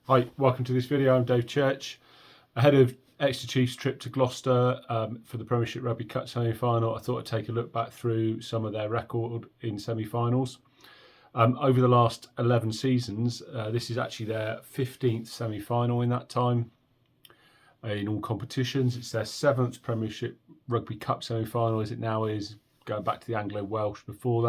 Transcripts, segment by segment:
Hi, welcome to this video. I'm Dave Church. Ahead of Exeter Chiefs' trip to Gloucester for the Premiership Rugby Cup semi-final, I thought I'd take a look back through some of their record in semi-finals. Over the last 11 seasons, this is actually their 15th semi-final in that time in all competitions. It's their 7th Premiership Rugby Cup semi-final as it now is, going back to the Anglo-Welsh before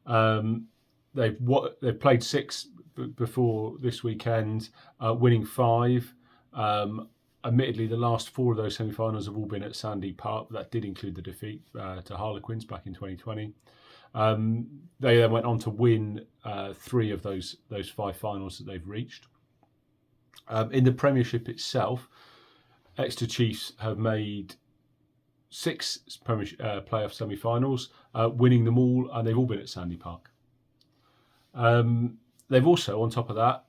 that. They've played 6 before this weekend, winning 5. Admittedly, the last 4 of those semi-finals have all been at Sandy Park, but that did include the defeat to Harlequins back in 2020. They then went on to win 3 of those 5 finals that they've reached. In the Premiership itself, Exeter Chiefs have made 6 playoff semi-finals, winning them all, and they've all been at Sandy Park. They've also, on top of that,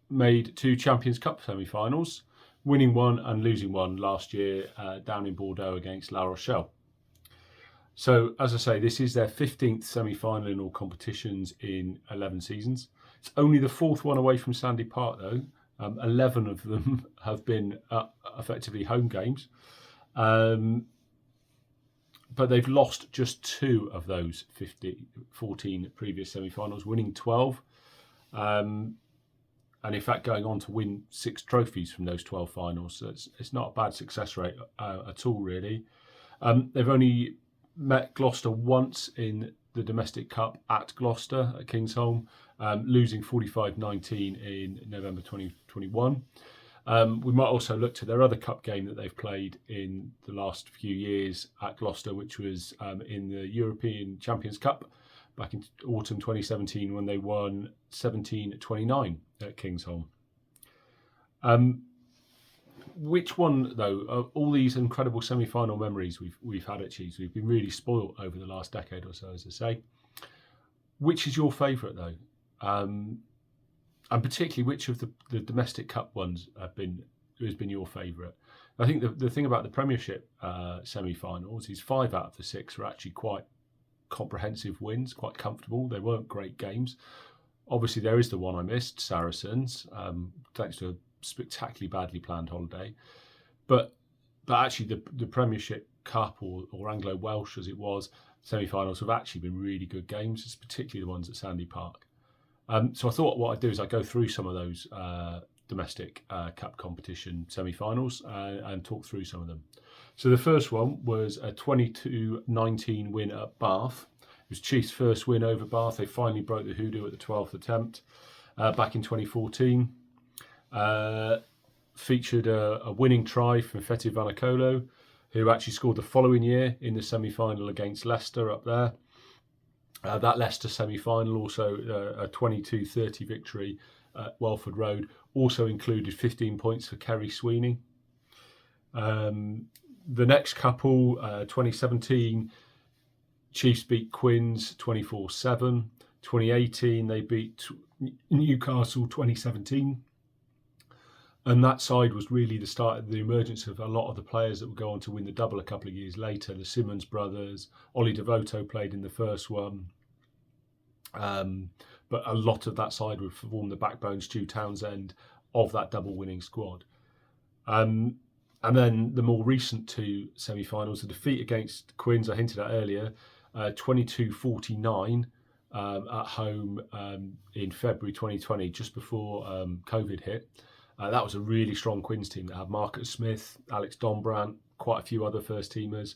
made 2 Champions Cup semi-finals, winning 1 and losing 1 last year down in Bordeaux against La Rochelle. So, as I say, this is their 15th semi-final in all competitions in 11 seasons. It's only the 4th one away from Sandy Park, though. 11 of them have been effectively home games. But they've lost just 2 of those 14 previous semi-finals, winning 12. And in fact, going on to win 6 trophies from those 12 finals. So it's not a bad success rate at all, really. They've only met Gloucester once in the Domestic Cup at Gloucester at Kingsholm, losing 45-19 in November 2021. We might also look to their other cup game that they've played in the last few years at Gloucester, which was in the European Champions Cup back in autumn 2017 when they won 17-29 at Kingsholm. Which one, though, of all these incredible semi-final memories we've had at Chiefs, we've been really spoilt over the last decade or so, as I say. Which is your favourite, though? And particularly, which of the domestic cup ones has been your favourite? I think the thing about the Premiership semi-finals is 5 out of the 6 are actually quite comprehensive wins, quite comfortable. They weren't great games. Obviously, there is the one I missed, Saracens, thanks to a spectacularly badly planned holiday. But actually, the Premiership Cup or Anglo-Welsh, as it was, semi-finals have actually been really good games. It's particularly the ones at Sandy Park. So I thought what I'd do is I'd go through some of those domestic cup competition semi-finals and talk through some of them. So the first one was a 22-19 win at Bath. It was Chiefs' first win over Bath. They finally broke the hoodoo at the 12th attempt back in 2014. Featured a winning try from Feti Vanakkolo, who actually scored the following year in the semi-final against Leicester up there. That Leicester semi-final, also a 22-30 victory at Welford Road, also included 15 points for Kerry Sweeney. The next couple, 2017, Chiefs beat Quins 24-7. 2018, they beat Newcastle 2017. And that side was really the start of the emergence of a lot of the players that would go on to win the double a couple of years later. The Simmons brothers, Ollie Devoto played in the first one. But a lot of that side would form the backbone, Stu Townsend, of that double winning squad. And then the more recent 2 semi-finals, the defeat against Quins, I hinted at earlier, 22-49 at home in February 2020, just before COVID hit. That was a really strong Quins team that had Marcus Smith, Alex Dombrandt, quite a few other first teamers.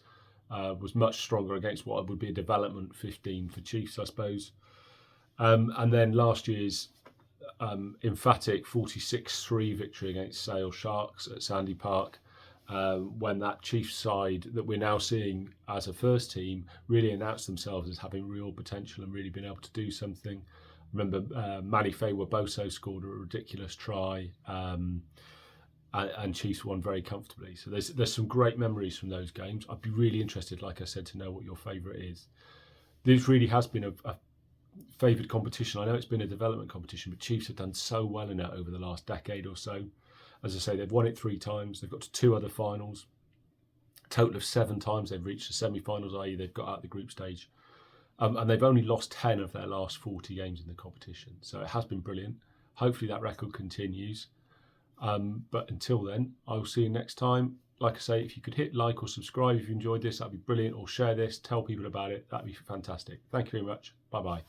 Was much stronger against what would be a development 15 for Chiefs, I suppose. And then last year's emphatic 46-3 victory against Sale Sharks at Sandy Park, when that Chiefs side that we're now seeing as a first team really announced themselves as having real potential and really been able to do something. Remember, Manny Fawa-Boso scored a ridiculous try, and Chiefs won very comfortably. So there's some great memories from those games. I'd be really interested, like I said, to know what your favourite is. This really has been a favoured competition. I know it's been a development competition, but Chiefs have done so well in it over the last decade or so. As I say, they've won it 3 times. They've got to 2 other finals. A total of 7 times they've reached the semi-finals, i.e. they've got out the group stage. And they've only lost 10 of their last 40 games in the competition. So it has been brilliant. Hopefully that record continues. But until then, I'll see you next time. Like I say, if you could hit like or subscribe if you enjoyed this, that'd be brilliant, or share this, tell people about it, that'd be fantastic. Thank you very much. Bye bye.